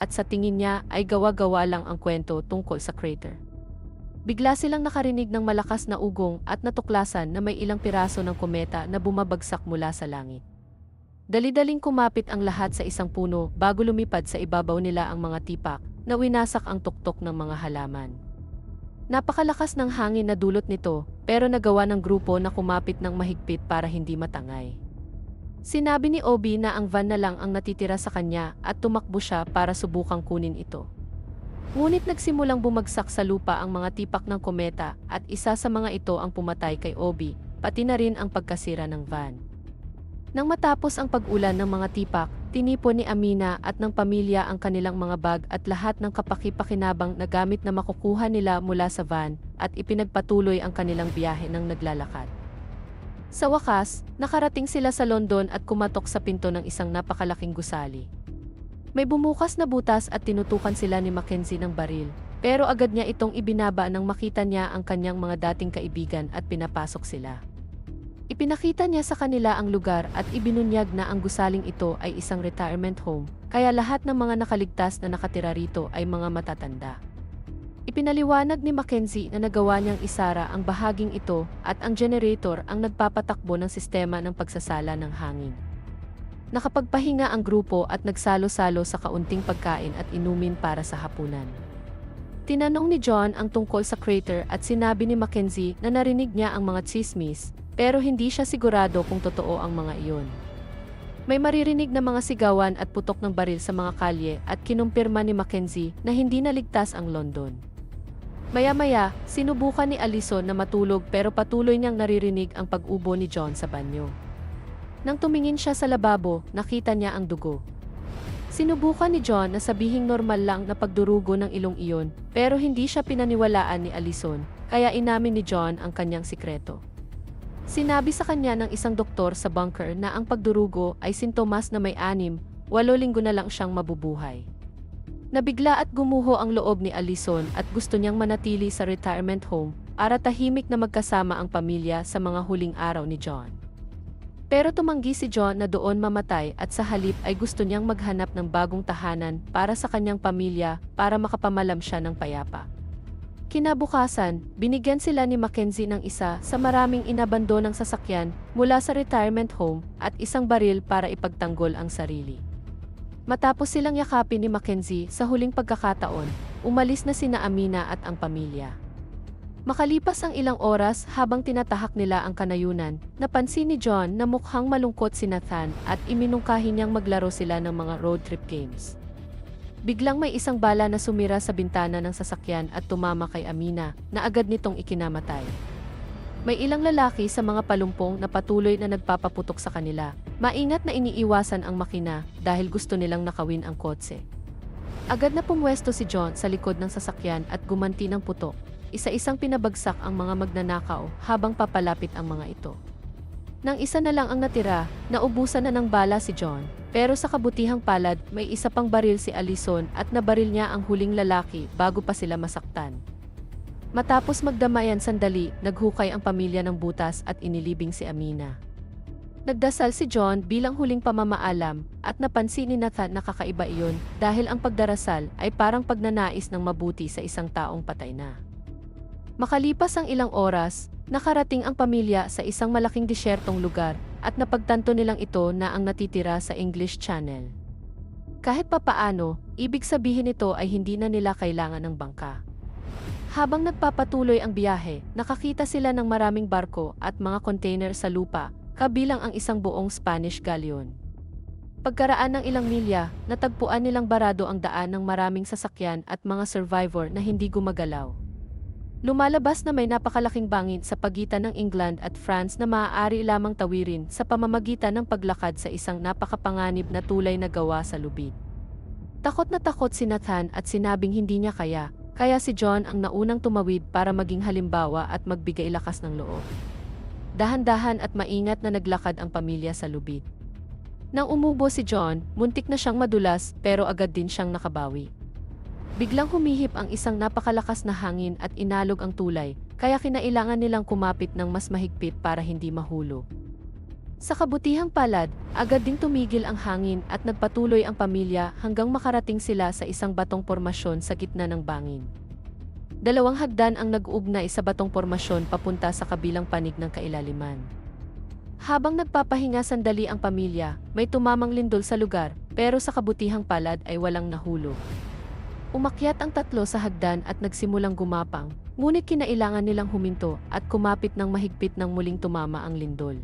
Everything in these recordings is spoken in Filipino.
at sa tingin niya ay gawa-gawa lang ang kwento tungkol sa crater. Bigla silang nakarinig ng malakas na ugong at natuklasan na may ilang piraso ng kometa na bumabagsak mula sa langit. Dali-daling kumapit ang lahat sa isang puno bago lumipad sa ibabaw nila ang mga tipak na winasak ang tuktok ng mga halaman. Napakalakas ng hangin na dulot nito, pero nagawa ng grupo na kumapit ng mahigpit para hindi matangay. Sinabi ni Obi na ang van na lang ang natitira sa kanya at tumakbo siya para subukang kunin ito. Ngunit nagsimulang bumagsak sa lupa ang mga tipak ng kometa at isa sa mga ito ang pumatay kay Obi, pati na rin ang pagkasira ng van. Nang matapos ang pag-ulan ng mga tipak, tinipon ni Amina at ng pamilya ang kanilang mga bag at lahat ng kapaki-pakinabang na gamit na makukuha nila mula sa van at ipinagpatuloy ang kanilang biyahe ng naglalakad. Sa wakas, nakarating sila sa London at kumatok sa pinto ng isang napakalaking gusali. May bumukas na butas at tinutukan sila ni Mackenzie ng baril, pero agad niya itong ibinaba nang makita niya ang kanyang mga dating kaibigan at pinapasok sila. Ipinakita niya sa kanila ang lugar at ibinunyag na ang gusaling ito ay isang retirement home, kaya lahat ng mga nakaligtas na nakatira rito ay mga matatanda. Ipinaliwanag ni Mackenzie na nagawa niyang isara ang bahaging ito at ang generator ang nagpapatakbo ng sistema ng pagsasala ng hangin. Nakapagpahinga ang grupo at nagsalo-salo sa kaunting pagkain at inumin para sa hapunan. Tinanong ni John ang tungkol sa crater at sinabi ni Mackenzie na narinig niya ang mga tsismis, pero hindi siya sigurado kung totoo ang mga iyon. May maririnig na mga sigawan at putok ng baril sa mga kalye at kinumpirma ni Mackenzie na hindi naligtas ang London. Maya-maya, sinubukan ni Allison na matulog pero patuloy niyang naririnig ang pag-ubo ni John sa banyo. Nang tumingin siya sa lababo, nakita niya ang dugo. Sinubukan ni John na sabihing normal lang na pagdurugo ng ilong iyon, pero hindi siya pinaniwalaan ni Allison, kaya inamin ni John ang kanyang sikreto. Sinabi sa kanya ng isang doktor sa bunker na ang pagdurugo ay sintomas na may 8 linggo na lang siyang mabubuhay. Nabigla at gumuho ang loob ni Allison at gusto niyang manatili sa retirement home para tahimik na magkasama ang pamilya sa mga huling araw ni John. Pero tumanggi si John na doon mamatay at sa halip ay gusto niyang maghanap ng bagong tahanan para sa kanyang pamilya para makapamalam siya ng payapa. Kinabukasan, binigyan sila ni Mackenzie ng isa sa maraming inabandonang sasakyan mula sa retirement home at isang baril para ipagtanggol ang sarili. Matapos silang yakapin ni Mackenzie sa huling pagkakataon, umalis na sina Amina at ang pamilya. Makalipas ang ilang oras habang tinatahak nila ang kanayunan, napansin ni John na mukhang malungkot si Nathan at iminungkahi niyang maglaro sila ng mga road trip games. Biglang may isang bala na sumira sa bintana ng sasakyan at tumama kay Amina na agad nitong ikinamatay. May ilang lalaki sa mga palumpong na patuloy na nagpapaputok sa kanila. Maingat na iniiwasan ang makina dahil gusto nilang nakawin ang kotse. Agad na pumwesto si John sa likod ng sasakyan at gumanti ng putok. Isa-isang pinabagsak ang mga magnanakaw habang papalapit ang mga ito. Nang isa na lang ang natira, naubusan na ng bala si John, pero sa kabutihang palad may isa pang baril si Allison at nabaril niya ang huling lalaki bago pa sila masaktan. Matapos magdamayan sandali, naghukay ang pamilya ng butas at inilibing si Amina. Nagdasal si John bilang huling pamamaalam at napansin ni Nathan na kakaiba iyon dahil ang pagdarasal ay parang pagnanais ng mabuti sa isang taong patay na. Makalipas ang ilang oras, nakarating ang pamilya sa isang malaking disyertong lugar at napagtanto nilang ito na ang natitira sa English Channel. Kahit papaano, ibig sabihin nito ay hindi na nila kailangan ng bangka. Habang nagpapatuloy ang biyahe, nakakita sila ng maraming barko at mga container sa lupa, kabilang ang isang buong Spanish galleon. Pagkaraan ng ilang milya, natagpuan nilang barado ang daan ng maraming sasakyan at mga survivor na hindi gumagalaw. Lumalabas na may napakalaking bangin sa pagitan ng England at France na maaari lamang tawirin sa pamamagitan ng paglakad sa isang napakapanganib na tulay na gawa sa lubid. Takot na takot si Nathan at sinabing hindi niya kaya si John ang naunang tumawid para maging halimbawa at magbigay lakas ng loob. Dahan-dahan at maingat na naglakad ang pamilya sa lubid. Nang umubo si John, muntik na siyang madulas pero agad din siyang nakabawi. Biglang humihip ang isang napakalakas na hangin at inalog ang tulay, kaya kinailangan nilang kumapit ng mas mahigpit para hindi mahulog. Sa kabutihang palad, agad ding tumigil ang hangin at nagpatuloy ang pamilya hanggang makarating sila sa isang batong pormasyon sa gitna ng bangin. Dalawang hagdan ang nag-uugnay sa batong pormasyon papunta sa kabilang panig ng kailaliman. Habang nagpapahinga sandali ang pamilya, may tumamang lindol sa lugar, pero sa kabutihang palad ay walang nahulog. Umakyat ang tatlo sa hagdan at nagsimulang gumapang, ngunit kinailangan nilang huminto at kumapit ng mahigpit nang muling tumama ang lindol.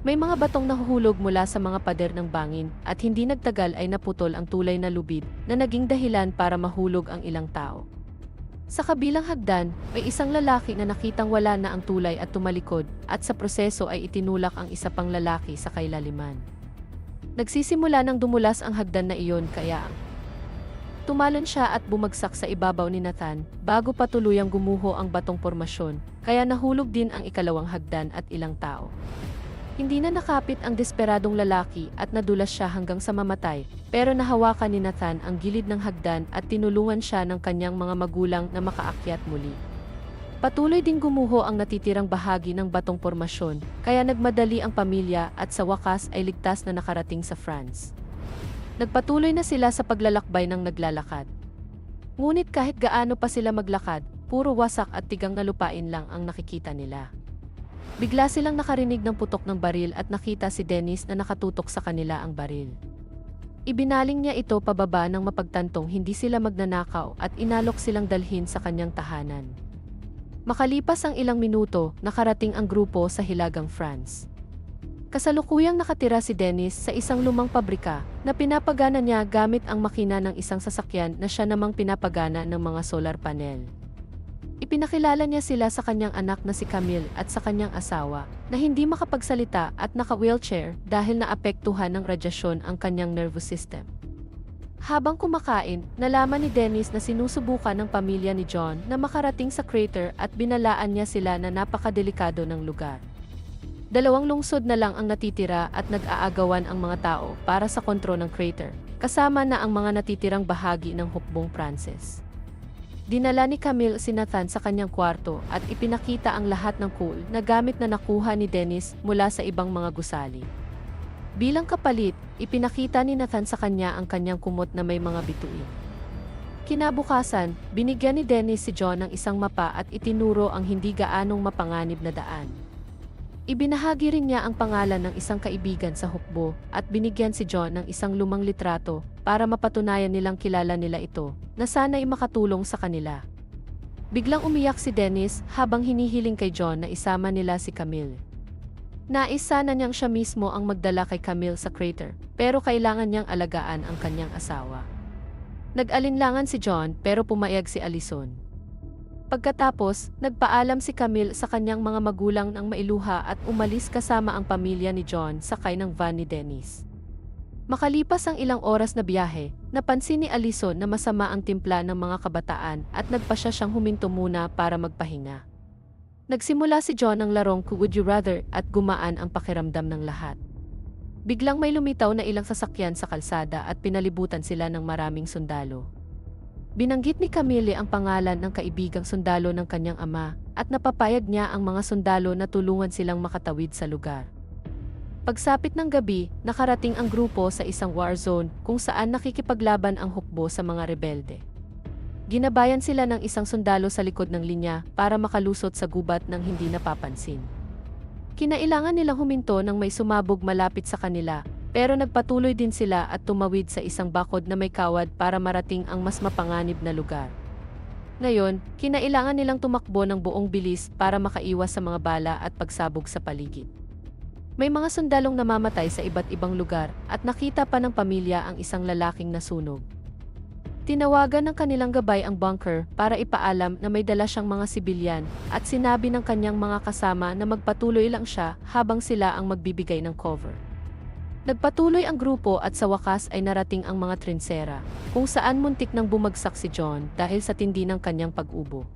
May mga batong nahuhulog mula sa mga pader ng bangin at hindi nagtagal ay naputol ang tulay na lubid na naging dahilan para mahulog ang ilang tao. Sa kabilang hagdan, may isang lalaki na nakitang wala na ang tulay at tumalikod at sa proseso ay itinulak ang isa pang lalaki sa kailaliman. Nagsisimula ng dumulas ang hagdan na iyon kaya tumalon siya at bumagsak sa ibabaw ni Nathan bago pa tuluyang gumuho ang batong pormasyon, kaya nahulog din ang ikalawang hagdan at ilang tao. Hindi na nakapit ang desperadong lalaki at nadulas siya hanggang sa mamatay, pero nahawakan ni Nathan ang gilid ng hagdan at tinulungan siya ng kanyang mga magulang na makaakyat muli. Patuloy ding gumuho ang natitirang bahagi ng batong pormasyon, kaya nagmadali ang pamilya at sa wakas ay ligtas na nakarating sa France. Nagpatuloy na sila sa paglalakbay ng naglalakad. Ngunit kahit gaano pa sila maglakad, puro wasak at tigang na lupain lang ang nakikita nila. Bigla silang nakarinig ng putok ng baril at nakita si Dennis na nakatutok sa kanila ang baril. Ibinaling niya ito pababa nang mapagtantong hindi sila magnanakaw at inalok silang dalhin sa kanyang tahanan. Makalipas ang ilang minuto, nakarating ang grupo sa Hilagang France. Kasalukuyang nakatira si Dennis sa isang lumang pabrika na pinapagana niya gamit ang makina ng isang sasakyan na siya namang pinapagana ng mga solar panel. Ipinakilala niya sila sa kanyang anak na si Camille at sa kanyang asawa na hindi makapagsalita at naka-wheelchair dahil naapektuhan ng radyasyon ang kanyang nervous system. Habang kumakain, nalaman ni Dennis na sinusubukan ng pamilya ni John na makarating sa crater at binalaan niya sila na napakadelikado ng lugar. 2 lungsod na lang ang natitira at nag-aagawan ang mga tao para sa kontrol ng crater, kasama na ang mga natitirang bahagi ng hukbong Pranses. Dinala ni Camille si Nathan sa kanyang kwarto at ipinakita ang lahat ng coal na gamit na nakuha ni Dennis mula sa ibang mga gusali. Bilang kapalit, ipinakita ni Nathan sa kanya ang kanyang kumot na may mga bituin. Kinabukasan, binigyan ni Dennis si John ng isang mapa at itinuro ang hindi gaanong mapanganib na daan. Ibinahagi rin niya ang pangalan ng isang kaibigan sa hukbo at binigyan si John ng isang lumang litrato para mapatunayan nilang kilala nila ito na sana'y makatulong sa kanila. Biglang umiyak si Dennis habang hinihiling kay John na isama nila si Camille. Nais sana niyang siya mismo ang magdala kay Camille sa crater, pero kailangan niyang alagaan ang kanyang asawa. Nag-alinlangan si John pero pumayag si Alison. Pagkatapos, nagpaalam si Camille sa kanyang mga magulang ng mailuha at umalis kasama ang pamilya ni John sakay ng van ni Dennis. Makalipas ang ilang oras na biyahe, napansin ni Alison na masama ang timpla ng mga kabataan at nagpasya siyang huminto muna para magpahinga. Nagsimula si John ng larong Would You Rather at gumaan ang pakiramdam ng lahat. Biglang may lumitaw na ilang sasakyan sa kalsada at pinalibutan sila ng maraming sundalo. Binanggit ni Camille ang pangalan ng kaibigang sundalo ng kanyang ama at napapayag niya ang mga sundalo na tulungan silang makatawid sa lugar. Pagsapit ng gabi, nakarating ang grupo sa isang war zone kung saan nakikipaglaban ang hukbo sa mga rebelde. Ginabayan sila ng isang sundalo sa likod ng linya para makalusot sa gubat ng hindi napapansin. Kinailangan nilang huminto nang may sumabog malapit sa kanila, pero nagpatuloy din sila at tumawid sa isang bakod na may kawad para marating ang mas mapanganib na lugar. Ngayon, kinailangan nilang tumakbo ng buong bilis para makaiwas sa mga bala at pagsabog sa paligid. May mga sundalong namamatay sa iba't ibang lugar at nakita pa ng pamilya ang isang lalaking nasunog. Tinawagan ng kanilang gabay ang bunker para ipaalam na may dala siyang mga sibilyan at sinabi ng kanyang mga kasama na magpatuloy lang siya habang sila ang magbibigay ng cover. Nagpatuloy ang grupo at sa wakas ay narating ang mga trinsera, kung saan muntik nang bumagsak si John dahil sa tindi ng kanyang pag-ubo.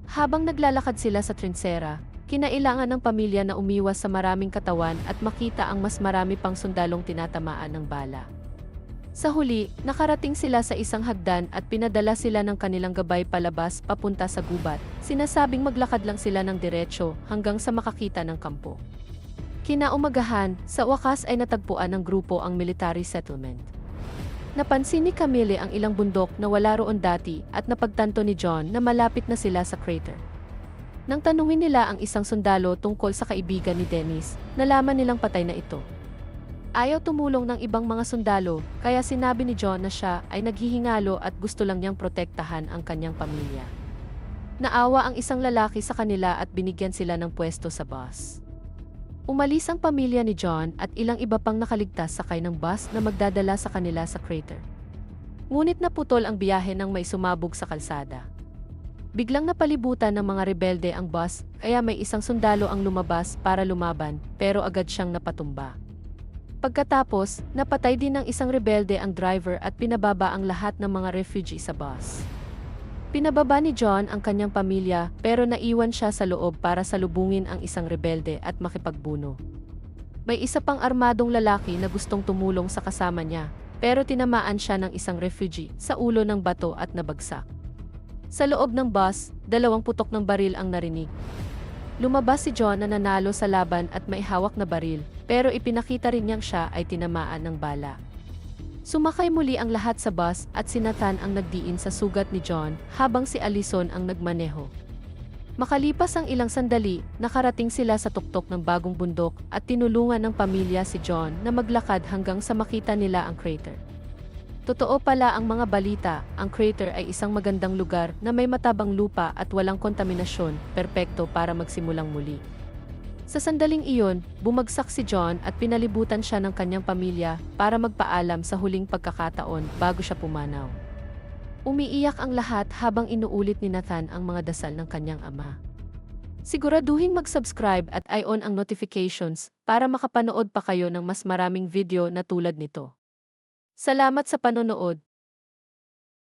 Habang naglalakad sila sa trinsera, kinailangan ng pamilya na umiwas sa maraming katawan at makita ang mas marami pang sundalong tinatamaan ng bala. Sa huli, nakarating sila sa isang hagdan at pinadala sila ng kanilang gabay palabas papunta sa gubat. Sinasabing maglakad lang sila ng diretsyo hanggang sa makakita ng kampo. Kinaumagahan, sa wakas ay natagpuan ng grupo ang military settlement. Napansin ni Camille ang ilang bundok na wala roon dati at napagtanto ni John na malapit na sila sa crater. Nang tanungin nila ang isang sundalo tungkol sa kaibigan ni Dennis, nalaman nilang patay na ito. Ayaw tumulong ng ibang mga sundalo, kaya sinabi ni John na siya ay naghihingalo at gusto lang niyang protektahan ang kanyang pamilya. Naawa ang isang lalaki sa kanila at binigyan sila ng pwesto sa bus. Umalis ang pamilya ni John at ilang iba pang nakaligtas sakay ng bus na magdadala sa kanila sa crater. Ngunit naputol ang biyahe nang may sumabog sa kalsada. Biglang napalibutan ng mga rebelde ang bus, kaya may isang sundalo ang lumabas para lumaban, pero agad siyang napatumba. Pagkatapos, napatay din ng isang rebelde ang driver at pinababa ang lahat ng mga refugee sa bus. Pinababa ni John ang kanyang pamilya pero naiwan siya sa loob para salubungin ang isang rebelde at makipagbuno. May isa pang armadong lalaki na gustong tumulong sa kasama niya, pero tinamaan siya ng isang refugee sa ulo ng bato at nabagsak. Sa loob ng bus, 2 putok ng baril ang narinig. Lumabas si John na nanalo sa laban at may hawak na baril, pero ipinakita rin niyang siya ay tinamaan ng bala. Sumakay muli ang lahat sa bus at si Nathan ang nagdiin sa sugat ni John habang si Allison ang nagmaneho. Makalipas ang ilang sandali, nakarating sila sa tuktok ng bagong bundok at tinulungan ng pamilya si John na maglakad hanggang sa makita nila ang crater. Totoo pala ang mga balita, ang crater ay isang magandang lugar na may matabang lupa at walang kontaminasyon, perpekto para magsimulang muli. Sa sandaling iyon, bumagsak si John at pinalibutan siya ng kanyang pamilya para magpaalam sa huling pagkakataon bago siya pumanaw. Umiiyak ang lahat habang inuulit ni Nathan ang mga dasal ng kanyang ama. Siguraduhin mag-subscribe at i-on ang notifications para makapanood pa kayo ng mas maraming video na tulad nito. Salamat sa panonood!